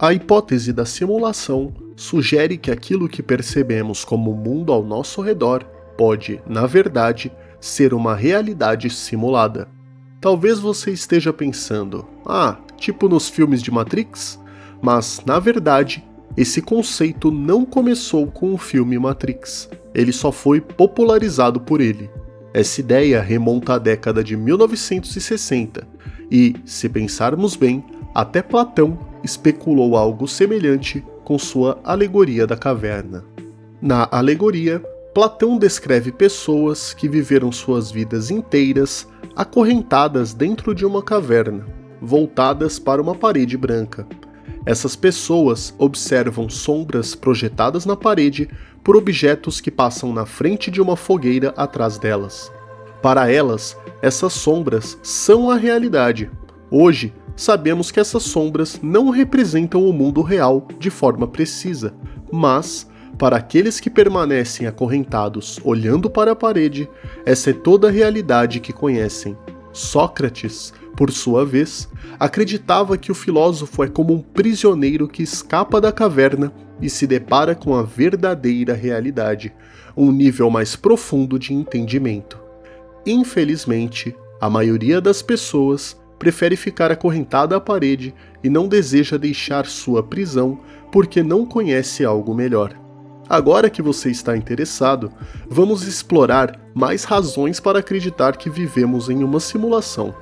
A hipótese da simulação sugere que aquilo que percebemos como mundo ao nosso redor pode, na verdade, ser uma realidade simulada. Talvez você esteja pensando, tipo nos filmes de Matrix? Mas, na verdade, esse conceito não começou com o filme Matrix, ele só foi popularizado por ele. Essa ideia remonta à década de 1960 e, se pensarmos bem, até Platão especulou algo semelhante com sua alegoria da caverna. Na alegoria, Platão descreve pessoas que viveram suas vidas inteiras acorrentadas dentro de uma caverna, voltadas para uma parede branca. Essas pessoas observam sombras projetadas na parede por objetos que passam na frente de uma fogueira atrás delas. Para elas, essas sombras são a realidade. Hoje, sabemos que essas sombras não representam o mundo real de forma precisa, mas, para aqueles que permanecem acorrentados olhando para a parede, essa é toda a realidade que conhecem. Sócrates, por sua vez, acreditava que o filósofo é como um prisioneiro que escapa da caverna e se depara com a verdadeira realidade, um nível mais profundo de entendimento. Infelizmente, a maioria das pessoas prefere ficar acorrentada à parede e não deseja deixar sua prisão porque não conhece algo melhor. Agora que você está interessado, vamos explorar mais razões para acreditar que vivemos em uma simulação.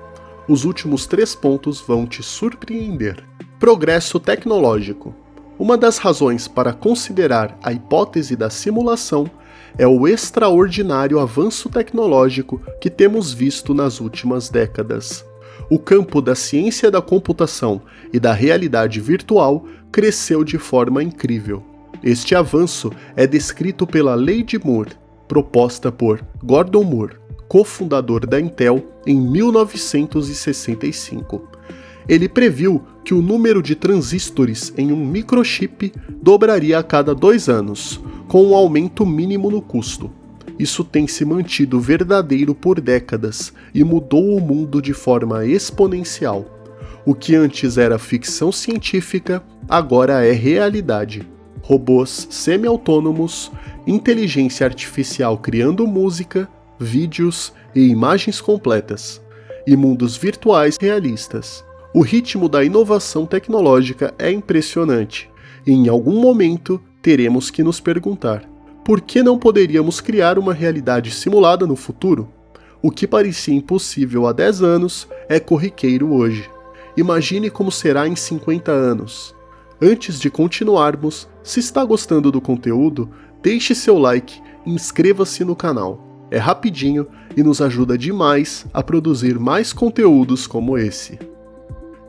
Os últimos 3 pontos vão te surpreender. Progresso tecnológico. Uma das razões para considerar a hipótese da simulação é o extraordinário avanço tecnológico que temos visto nas últimas décadas. O campo da ciência da computação e da realidade virtual cresceu de forma incrível. Este avanço é descrito pela Lei de Moore, proposta por Gordon Moore, cofundador da Intel, em 1965. Ele previu que o número de transistores em um microchip dobraria a cada 2 anos, com um aumento mínimo no custo. Isso tem se mantido verdadeiro por décadas e mudou o mundo de forma exponencial. O que antes era ficção científica, agora é realidade. Robôs semi-autônomos, inteligência artificial criando música, vídeos e imagens completas, e mundos virtuais realistas. O ritmo da inovação tecnológica é impressionante, e em algum momento teremos que nos perguntar: por que não poderíamos criar uma realidade simulada no futuro? O que parecia impossível há 10 anos é corriqueiro hoje. Imagine como será em 50 anos. Antes de continuarmos, se está gostando do conteúdo, deixe seu like e inscreva-se no canal. É rapidinho e nos ajuda demais a produzir mais conteúdos como esse.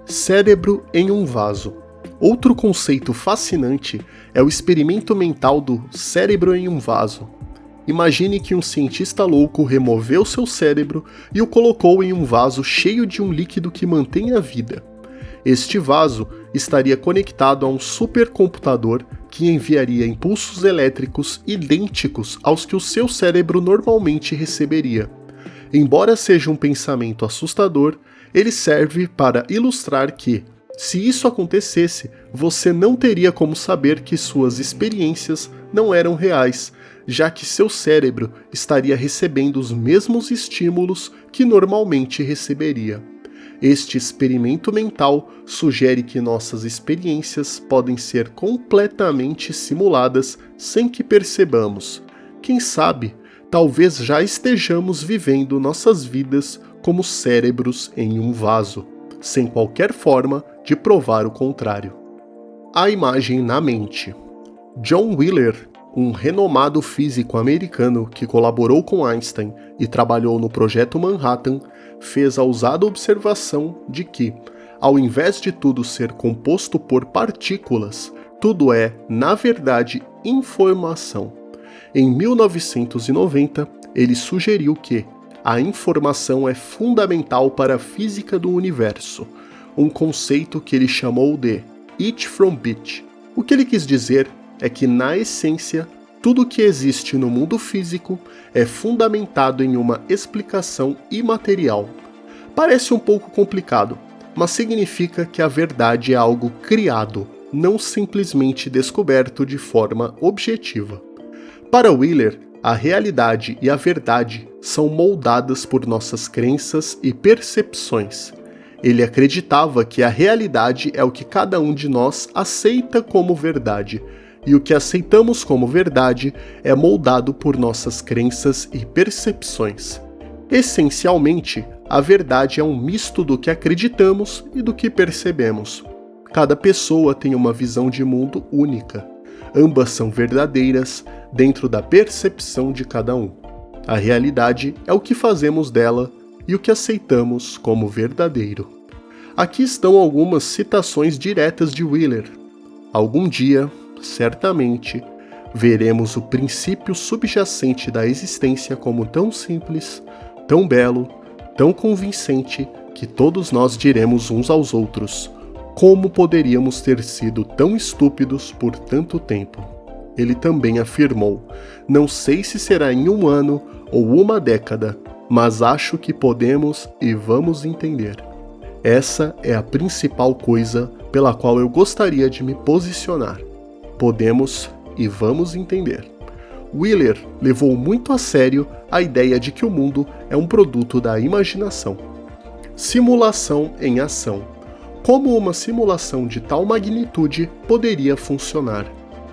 Cérebro em um vaso. Outro conceito fascinante é o experimento mental do cérebro em um vaso. Imagine que um cientista louco removeu seu cérebro e o colocou em um vaso cheio de um líquido que mantém a vida. Este vaso estaria conectado a um supercomputador que enviaria impulsos elétricos idênticos aos que o seu cérebro normalmente receberia. Embora seja um pensamento assustador, ele serve para ilustrar que, se isso acontecesse, você não teria como saber que suas experiências não eram reais, já que seu cérebro estaria recebendo os mesmos estímulos que normalmente receberia. Este experimento mental sugere que nossas experiências podem ser completamente simuladas sem que percebamos. Quem sabe, talvez já estejamos vivendo nossas vidas como cérebros em um vaso, sem qualquer forma de provar o contrário. A imagem na mente. John Wheeler, um renomado físico americano que colaborou com Einstein e trabalhou no Projeto Manhattan, fez a ousada observação de que, ao invés de tudo ser composto por partículas, tudo é, na verdade, informação. Em 1990, ele sugeriu que a informação é fundamental para a física do universo, um conceito que ele chamou de it from bit. O que ele quis dizer é que, na essência, tudo que existe no mundo físico é fundamentado em uma explicação imaterial. Parece um pouco complicado, mas significa que a verdade é algo criado, não simplesmente descoberto de forma objetiva. Para Wheeler, a realidade e a verdade são moldadas por nossas crenças e percepções. Ele acreditava que a realidade é o que cada um de nós aceita como verdade, e o que aceitamos como verdade é moldado por nossas crenças e percepções. Essencialmente, a verdade é um misto do que acreditamos e do que percebemos. Cada pessoa tem uma visão de mundo única. Ambas são verdadeiras dentro da percepção de cada um. A realidade é o que fazemos dela e o que aceitamos como verdadeiro. Aqui estão algumas citações diretas de Wheeler. Algum dia, certamente, veremos o princípio subjacente da existência como tão simples, tão belo, tão convincente, que todos nós diremos uns aos outros: como poderíamos ter sido tão estúpidos por tanto tempo? Ele também afirmou: não sei se será em 1 ano ou 1 década, mas acho que podemos e vamos entender. Essa é a principal coisa pela qual eu gostaria de me posicionar. Podemos e vamos entender. Wheeler levou muito a sério a ideia de que o mundo é um produto da imaginação. Simulação em ação. Como uma simulação de tal magnitude poderia funcionar?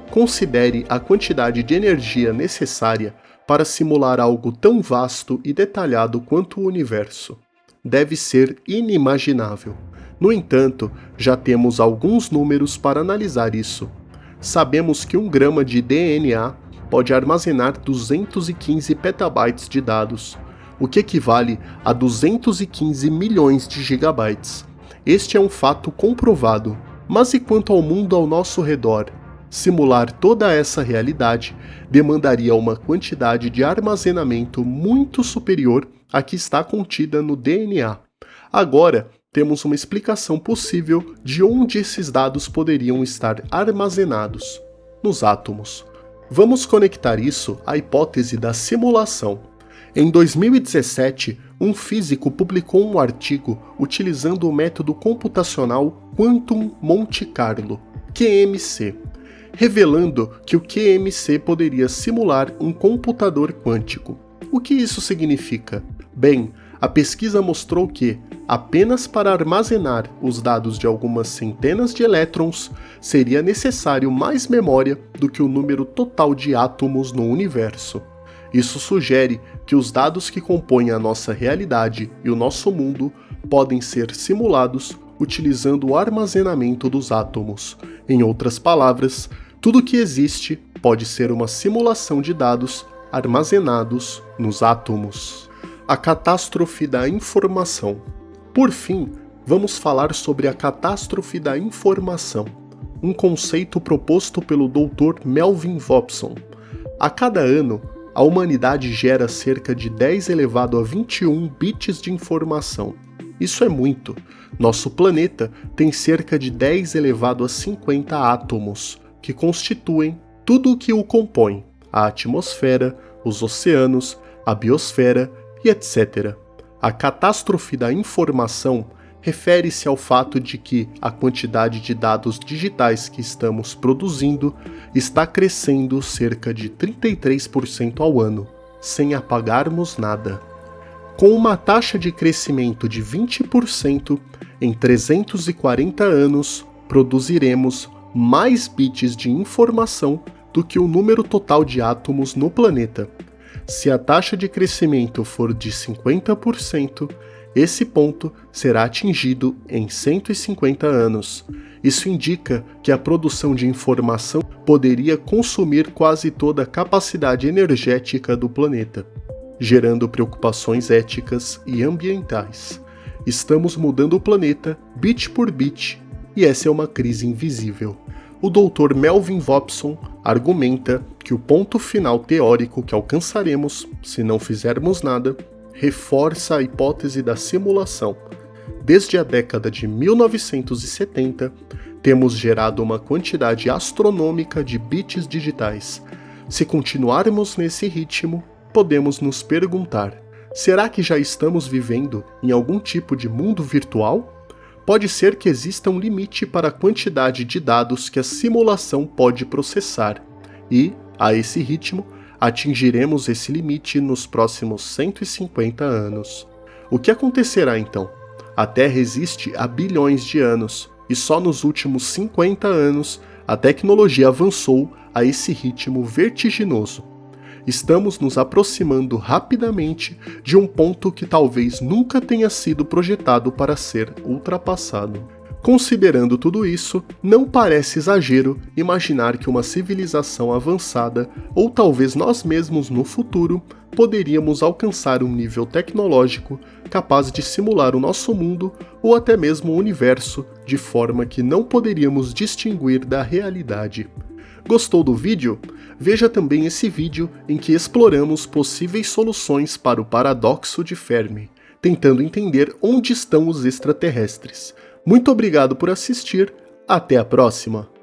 Considere a quantidade de energia necessária para simular algo tão vasto e detalhado quanto o universo. Deve ser inimaginável. No entanto, já temos alguns números para analisar isso. Sabemos que 1 grama de DNA pode armazenar 215 petabytes de dados, o que equivale a 215 milhões de gigabytes. Este é um fato comprovado. Mas e quanto ao mundo ao nosso redor? Simular toda essa realidade demandaria uma quantidade de armazenamento muito superior à que está contida no DNA. Agora, temos uma explicação possível de onde esses dados poderiam estar armazenados: nos átomos. Vamos conectar isso à hipótese da simulação. Em 2017, um físico publicou um artigo utilizando o método computacional Quantum Monte Carlo, QMC, revelando que o QMC poderia simular um computador quântico. O que isso significa? Bem, a pesquisa mostrou que, apenas para armazenar os dados de algumas centenas de elétrons, seria necessário mais memória do que o número total de átomos no universo. Isso sugere que os dados que compõem a nossa realidade e o nosso mundo podem ser simulados utilizando o armazenamento dos átomos. Em outras palavras, tudo que existe pode ser uma simulação de dados armazenados nos átomos. A catástrofe da informação. Por fim, vamos falar sobre a catástrofe da informação, um conceito proposto pelo Dr. Melvin Vopson. A cada ano, a humanidade gera cerca de 10 elevado a 21 bits de informação. Isso é muito. Nosso planeta tem cerca de 10 elevado a 50 átomos, que constituem tudo o que o compõe: a atmosfera, os oceanos, a biosfera e etc. A catástrofe da informação refere-se ao fato de que a quantidade de dados digitais que estamos produzindo está crescendo cerca de 33% ao ano, sem apagarmos nada. Com uma taxa de crescimento de 20%, em 340 anos, produziremos mais bits de informação do que o número total de átomos no planeta. Se a taxa de crescimento for de 50%, esse ponto será atingido em 150 anos. Isso indica que a produção de informação poderia consumir quase toda a capacidade energética do planeta, gerando preocupações éticas e ambientais. Estamos mudando o planeta bit por bit, e essa é uma crise invisível. O Dr. Melvin Vopson argumenta que o ponto final teórico que alcançaremos, se não fizermos nada, reforça a hipótese da simulação. Desde a década de 1970, temos gerado uma quantidade astronômica de bits digitais. Se continuarmos nesse ritmo, podemos nos perguntar: será que já estamos vivendo em algum tipo de mundo virtual? pode ser que exista um limite para a quantidade de dados que a simulação pode processar, e, a esse ritmo, atingiremos esse limite nos próximos 150 anos. O que acontecerá então? A Terra existe há bilhões de anos, e só nos últimos 50 anos a tecnologia avançou a esse ritmo vertiginoso. Estamos nos aproximando rapidamente de um ponto que talvez nunca tenha sido projetado para ser ultrapassado. Considerando tudo isso, não parece exagero imaginar que uma civilização avançada, ou talvez nós mesmos no futuro, poderíamos alcançar um nível tecnológico capaz de simular o nosso mundo ou até mesmo o universo de forma que não poderíamos distinguir da realidade. Gostou do vídeo? Veja também esse vídeo em que exploramos possíveis soluções para o paradoxo de Fermi, tentando entender onde estão os extraterrestres. Muito obrigado por assistir, até a próxima!